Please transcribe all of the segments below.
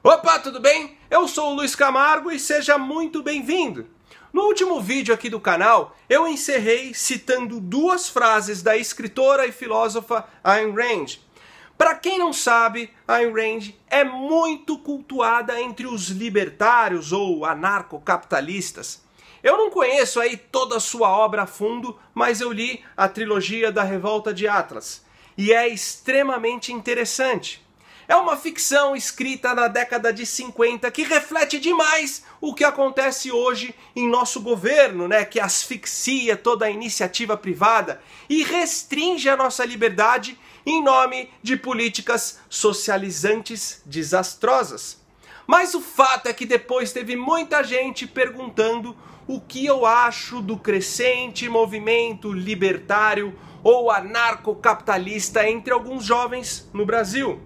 Opa, tudo bem? Eu sou o Luiz Camargo e seja muito bem-vindo. No último vídeo aqui do canal, eu encerrei citando duas frases da escritora e filósofa Ayn Rand. Para quem não sabe, Ayn Rand é muito cultuada entre os libertários ou anarcocapitalistas. Eu não conheço aí toda a sua obra a fundo, mas eu li a trilogia da Revolta de Atlas e é extremamente interessante. É uma ficção escrita na década de 50 que reflete demais o que acontece hoje em nosso governo, que asfixia toda a iniciativa privada e restringe a nossa liberdade em nome de políticas socializantes desastrosas. Mas o fato é que depois teve muita gente perguntando o que eu acho do crescente movimento libertário ou anarcocapitalista entre alguns jovens no Brasil.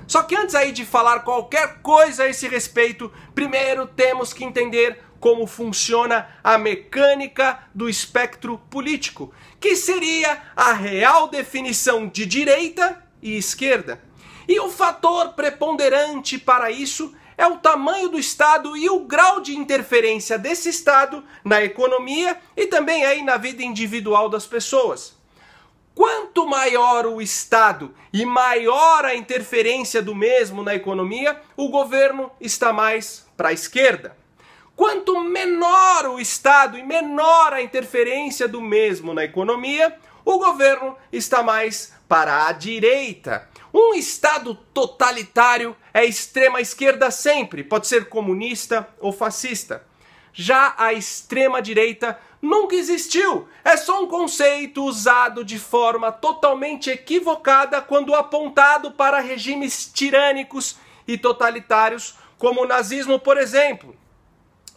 Só que antes aí de falar qualquer coisa a esse respeito, primeiro temos que entender como funciona a mecânica do espectro político, que seria a real definição de direita e esquerda. E o fator preponderante para isso é o tamanho do Estado e o grau de interferência desse Estado na economia e também aí na vida individual das pessoas. Quanto maior o Estado e maior a interferência do mesmo na economia, o governo está mais para a esquerda. Quanto menor o Estado e menor a interferência do mesmo na economia, o governo está mais para a direita. Um Estado totalitário é extrema esquerda sempre, pode ser comunista ou fascista. Já a extrema-direita nunca existiu, é só um conceito usado de forma totalmente equivocada quando apontado para regimes tirânicos e totalitários, como o nazismo, por exemplo.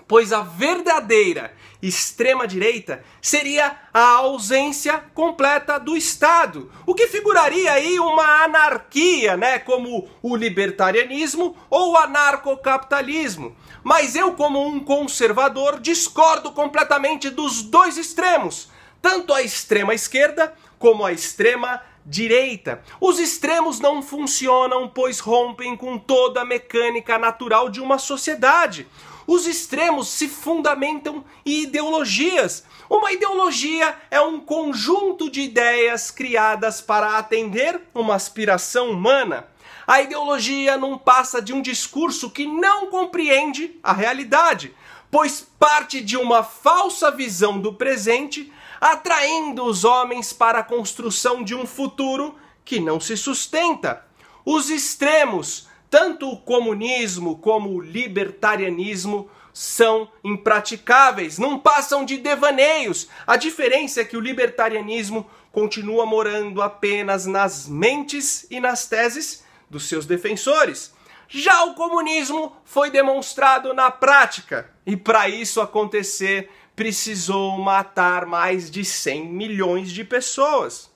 Pois a verdadeira extrema-direita seria a ausência completa do Estado, o que figuraria aí uma anarquia, como o libertarianismo ou o anarcocapitalismo. Mas eu, como um conservador, discordo completamente dos dois extremos, tanto a extrema-esquerda como a extrema-direita. Os extremos não funcionam, pois rompem com toda a mecânica natural de uma sociedade. Os extremos se fundamentam em ideologias. Uma ideologia é um conjunto de ideias criadas para atender uma aspiração humana. A ideologia não passa de um discurso que não compreende a realidade, pois parte de uma falsa visão do presente, atraindo os homens para a construção de um futuro que não se sustenta. Os extremos, tanto o comunismo como o libertarianismo, são impraticáveis, não passam de devaneios. A diferença é que o libertarianismo continua morando apenas nas mentes e nas teses dos seus defensores. Já o comunismo foi demonstrado na prática, e para isso acontecer, precisou matar mais de 100 milhões de pessoas.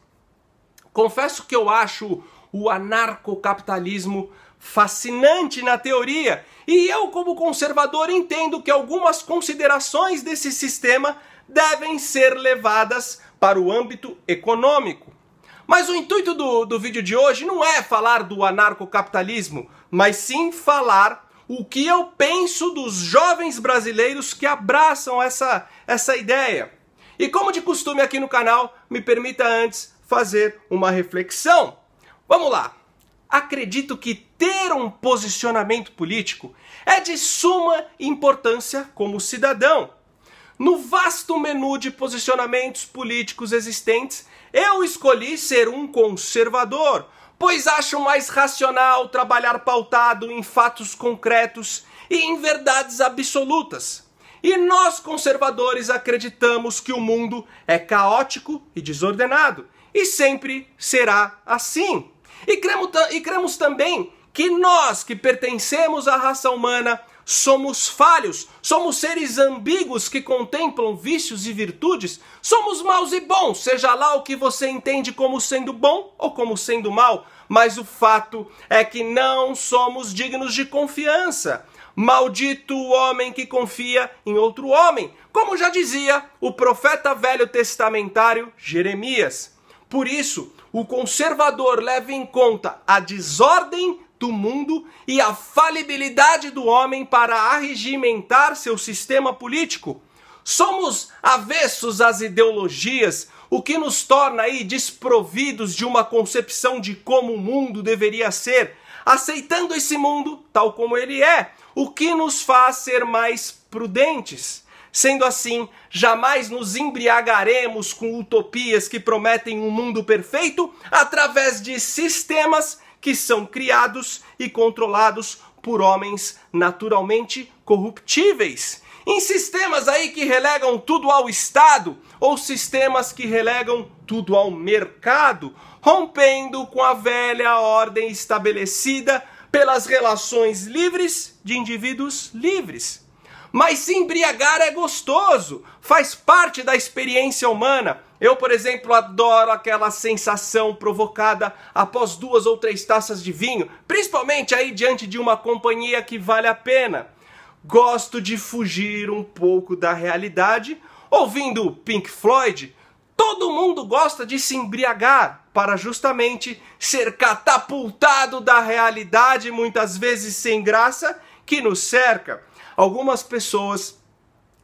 Confesso que eu acho o anarcocapitalismo fascinante na teoria, e eu, como conservador, entendo que algumas considerações desse sistema devem ser levadas para o âmbito econômico. Mas o intuito do vídeo de hoje não é falar do anarcocapitalismo, mas sim falar o que eu penso dos jovens brasileiros que abraçam essa ideia. E como de costume aqui no canal, me permita antes fazer uma reflexão. Vamos lá! Acredito que ter um posicionamento político é de suma importância como cidadão. No vasto menu de posicionamentos políticos existentes, eu escolhi ser um conservador, pois acho mais racional trabalhar pautado em fatos concretos e em verdades absolutas. E nós, conservadores, acreditamos que o mundo é caótico e desordenado, e sempre será assim. E cremos também que nós, que pertencemos à raça humana, somos falhos, somos seres ambíguos que contemplam vícios e virtudes, somos maus e bons, seja lá o que você entende como sendo bom ou como sendo mal, mas o fato é que não somos dignos de confiança. Maldito o homem que confia em outro homem, como já dizia o profeta velho testamentário Jeremias. Por isso, o conservador leva em conta a desordem do mundo e a falibilidade do homem para arregimentar seu sistema político. Somos avessos às ideologias, o que nos torna aí desprovidos de uma concepção de como o mundo deveria ser, aceitando esse mundo tal como ele é, o que nos faz ser mais prudentes. Sendo assim, jamais nos embriagaremos com utopias que prometem um mundo perfeito através de sistemas que são criados e controlados por homens naturalmente corruptíveis. Em sistemas aí que relegam tudo ao Estado ou sistemas que relegam tudo ao mercado, rompendo com a velha ordem estabelecida pelas relações livres de indivíduos livres. Mas se embriagar é gostoso, faz parte da experiência humana. Eu, por exemplo, adoro aquela sensação provocada após 2 ou 3 taças de vinho, principalmente aí diante de uma companhia que vale a pena. Gosto de fugir um pouco da realidade, ouvindo Pink Floyd. Todo mundo gosta de se embriagar para justamente ser catapultado da realidade, muitas vezes sem graça, que nos cerca. Algumas pessoas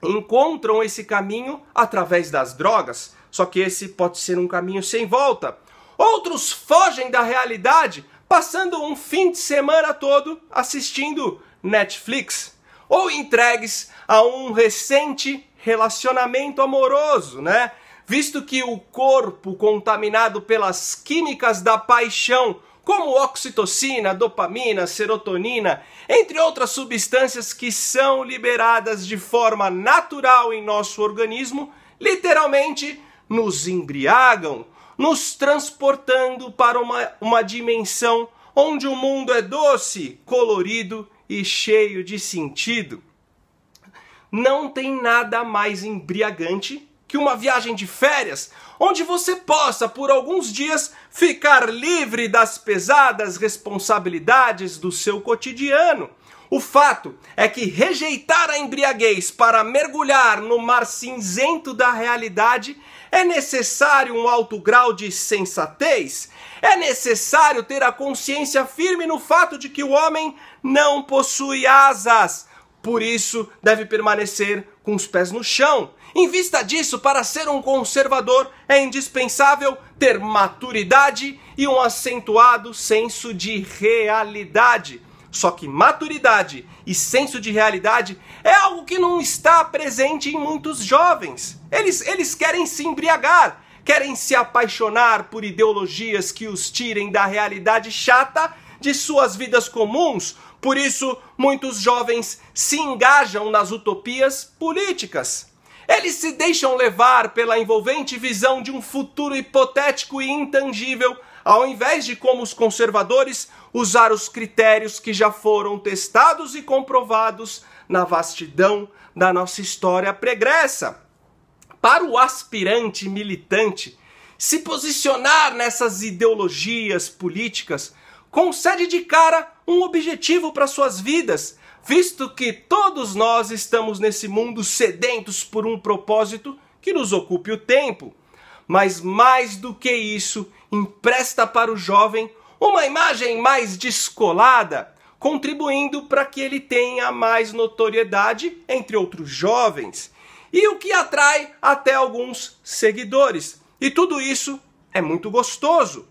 encontram esse caminho através das drogas, só que esse pode ser um caminho sem volta. Outros fogem da realidade, passando um fim de semana todo assistindo Netflix, ou entregues a um recente relacionamento amoroso, né? Visto que o corpo contaminado pelas químicas da paixão, como oxitocina, dopamina, serotonina, entre outras substâncias que são liberadas de forma natural em nosso organismo, literalmente nos embriagam, nos transportando para uma dimensão onde o mundo é doce, colorido e cheio de sentido. Não tem nada mais embriagante que uma viagem de férias, onde você possa, por alguns dias, ficar livre das pesadas responsabilidades do seu cotidiano. O fato é que rejeitar a embriaguez para mergulhar no mar cinzento da realidade é necessário um alto grau de sensatez. É necessário ter a consciência firme no fato de que o homem não possui asas. Por isso, deve permanecer com os pés no chão. Em vista disso, para ser um conservador, é indispensável ter maturidade e um acentuado senso de realidade. Só que maturidade e senso de realidade é algo que não está presente em muitos jovens. Eles querem se embriagar, querem se apaixonar por ideologias que os tirem da realidade chata de suas vidas comuns. Por isso, muitos jovens se engajam nas utopias políticas. Eles se deixam levar pela envolvente visão de um futuro hipotético e intangível, ao invés de, como os conservadores, usar os critérios que já foram testados e comprovados na vastidão da nossa história pregressa. Para o aspirante militante, se posicionar nessas ideologias políticas concede de cara um objetivo para suas vidas, visto que todos nós estamos nesse mundo sedentos por um propósito que nos ocupe o tempo. Mas mais do que isso, empresta para o jovem uma imagem mais descolada, contribuindo para que ele tenha mais notoriedade entre outros jovens, e o que atrai até alguns seguidores. E tudo isso é muito gostoso.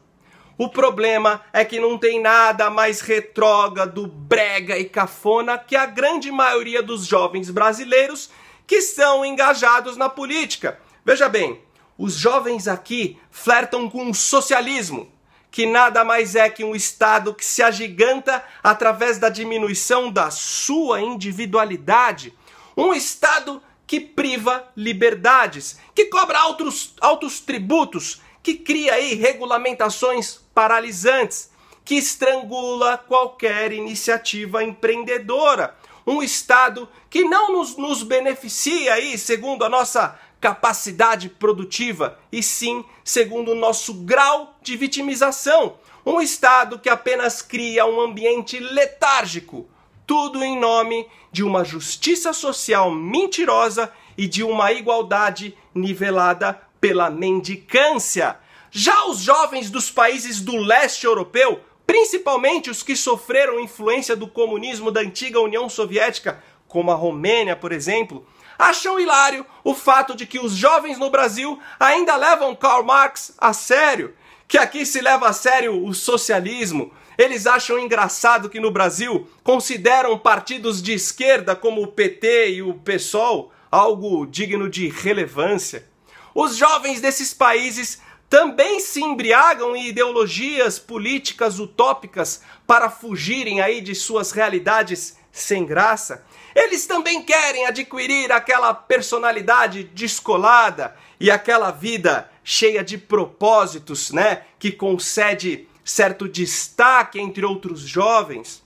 O problema é que não tem nada mais retrógrado, brega e cafona que a grande maioria dos jovens brasileiros que são engajados na política. Veja bem, os jovens aqui flertam com o socialismo, que nada mais é que um Estado que se agiganta através da diminuição da sua individualidade. Um Estado que priva liberdades, que cobra altos tributos, que cria aí regulamentações paralisantes, que estrangula qualquer iniciativa empreendedora. Um Estado que não nos beneficia aí segundo a nossa capacidade produtiva, e sim segundo o nosso grau de vitimização. Um Estado que apenas cria um ambiente letárgico, tudo em nome de uma justiça social mentirosa e de uma igualdade nivelada pela mendicância. Já os jovens dos países do leste europeu principalmente os que sofreram influência do comunismo da antiga União Soviética, como a Romênia, por exemplo, acham hilário o fato de que os jovens no Brasil ainda levam Karl Marx a sério, que aqui se leva a sério o socialismo. Eles acham engraçado que no Brasil consideram partidos de esquerda como o PT e o PSOL algo digno de relevância. Os jovens desses países também se embriagam em ideologias políticas utópicas para fugirem aí de suas realidades sem graça. Eles também querem adquirir aquela personalidade descolada e aquela vida cheia de propósitos, né, que concede certo destaque entre outros jovens.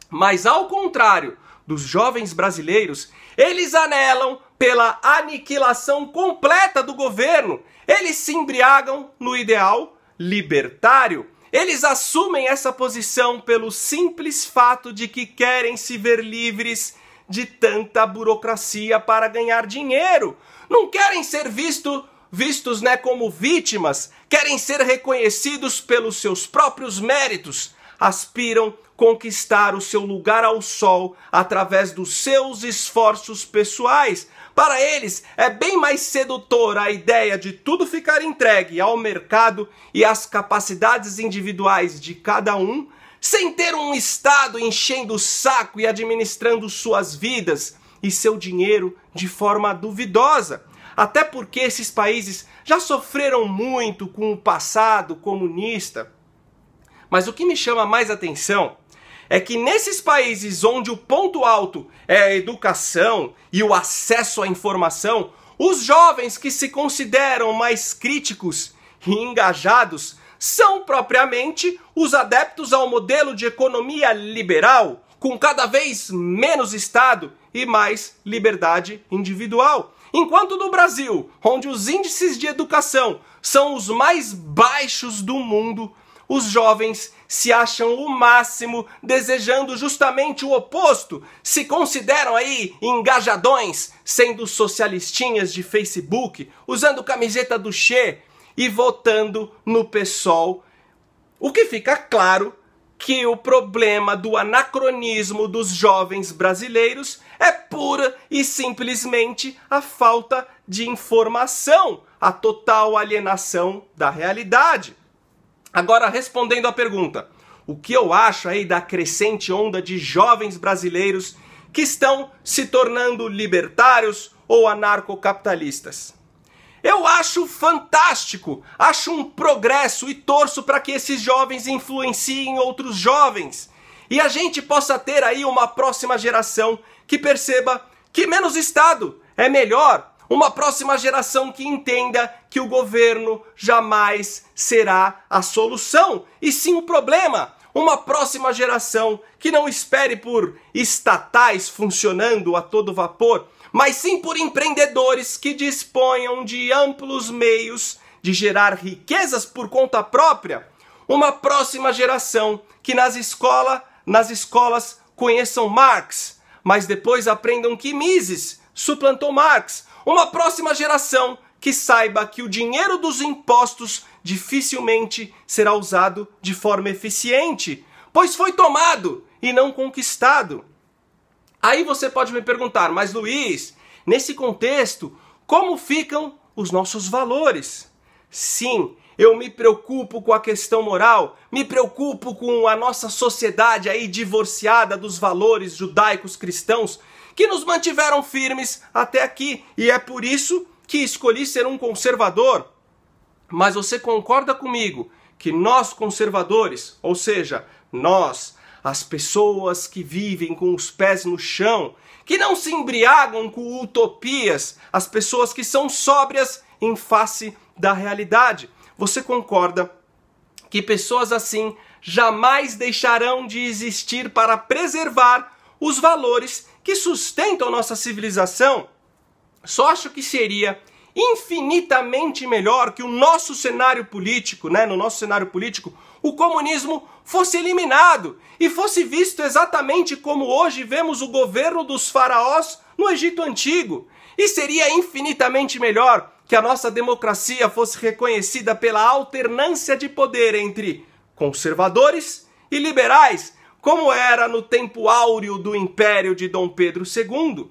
Mas ao contrário dos jovens brasileiros, eles anelam pela aniquilação completa do governo. Eles se embriagam no ideal libertário. Eles assumem essa posição pelo simples fato de que querem se ver livres de tanta burocracia para ganhar dinheiro. Não querem ser vistos, né, como vítimas, querem ser reconhecidos pelos seus próprios méritos, aspiram conquistar o seu lugar ao sol através dos seus esforços pessoais. Para eles, é bem mais sedutora a ideia de tudo ficar entregue ao mercado e às capacidades individuais de cada um, sem ter um Estado enchendo o saco e administrando suas vidas e seu dinheiro de forma duvidosa. Até porque esses países já sofreram muito com o passado comunista. Mas o que me chama mais atenção é que nesses países onde o ponto alto é a educação e o acesso à informação, os jovens que se consideram mais críticos e engajados são propriamente os adeptos ao modelo de economia liberal, com cada vez menos Estado e mais liberdade individual. Enquanto no Brasil, onde os índices de educação são os mais baixos do mundo, os jovens se acham o máximo, desejando justamente o oposto, se consideram aí engajadões, sendo socialistinhas de Facebook, usando camiseta do Che e votando no PSOL. O que fica claro que o problema do anacronismo dos jovens brasileiros é pura e simplesmente a falta de informação, a total alienação da realidade. Agora, respondendo à pergunta, o que eu acho aí da crescente onda de jovens brasileiros que estão se tornando libertários ou anarcocapitalistas? Eu acho fantástico, acho um progresso e torço para que esses jovens influenciem outros jovens e a gente possa ter aí uma próxima geração que perceba que menos Estado é melhor, uma próxima geração que entenda que o governo jamais será a solução e sim o problema, uma próxima geração que não espere por estatais funcionando a todo vapor, mas sim por empreendedores que disponham de amplos meios de gerar riquezas por conta própria. Uma próxima geração que nas escolas conheçam Marx, mas depois aprendam que Mises suplantou Marx. Uma próxima geração que saiba que o dinheiro dos impostos dificilmente será usado de forma eficiente, pois foi tomado e não conquistado. Aí você pode me perguntar, mas Luiz, nesse contexto, como ficam os nossos valores? Sim, eu me preocupo com a questão moral, me preocupo com a nossa sociedade aí divorciada dos valores judaicos cristãos que nos mantiveram firmes até aqui, e é por isso que escolhi ser um conservador. Mas você concorda comigo que nós conservadores, ou seja, nós, as pessoas que vivem com os pés no chão, que não se embriagam com utopias, as pessoas que são sóbrias em face da realidade, você concorda que pessoas assim jamais deixarão de existir para preservar os valores que sustentam nossa civilização? Só acho que seria infinitamente melhor que o nosso cenário político, no nosso cenário político, o comunismo fosse eliminado e fosse visto exatamente como hoje vemos o governo dos faraós no Egito Antigo. E seria infinitamente melhor que a nossa democracia fosse reconhecida pela alternância de poder entre conservadores e liberais, como era no tempo áureo do Império de Dom Pedro II.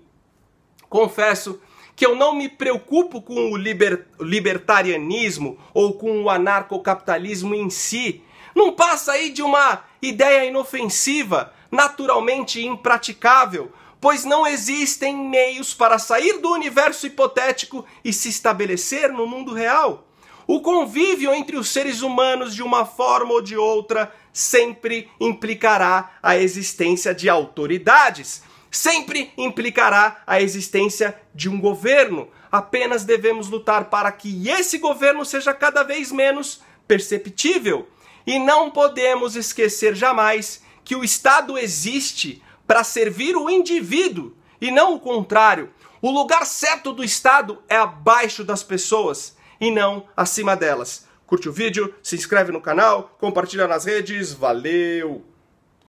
Confesso que eu não me preocupo com o libertarianismo ou com o anarcocapitalismo em si. Não passa aí de uma ideia inofensiva, naturalmente impraticável, pois não existem meios para sair do universo hipotético e se estabelecer no mundo real. O convívio entre os seres humanos, de uma forma ou de outra, sempre implicará a existência de autoridades. Sempre implicará a existência de um governo. Apenas devemos lutar para que esse governo seja cada vez menos perceptível. E não podemos esquecer jamais que o Estado existe para servir o indivíduo e não o contrário. O lugar certo do Estado é abaixo das pessoas e não acima delas. Curte o vídeo, se inscreve no canal, compartilha nas redes. Valeu!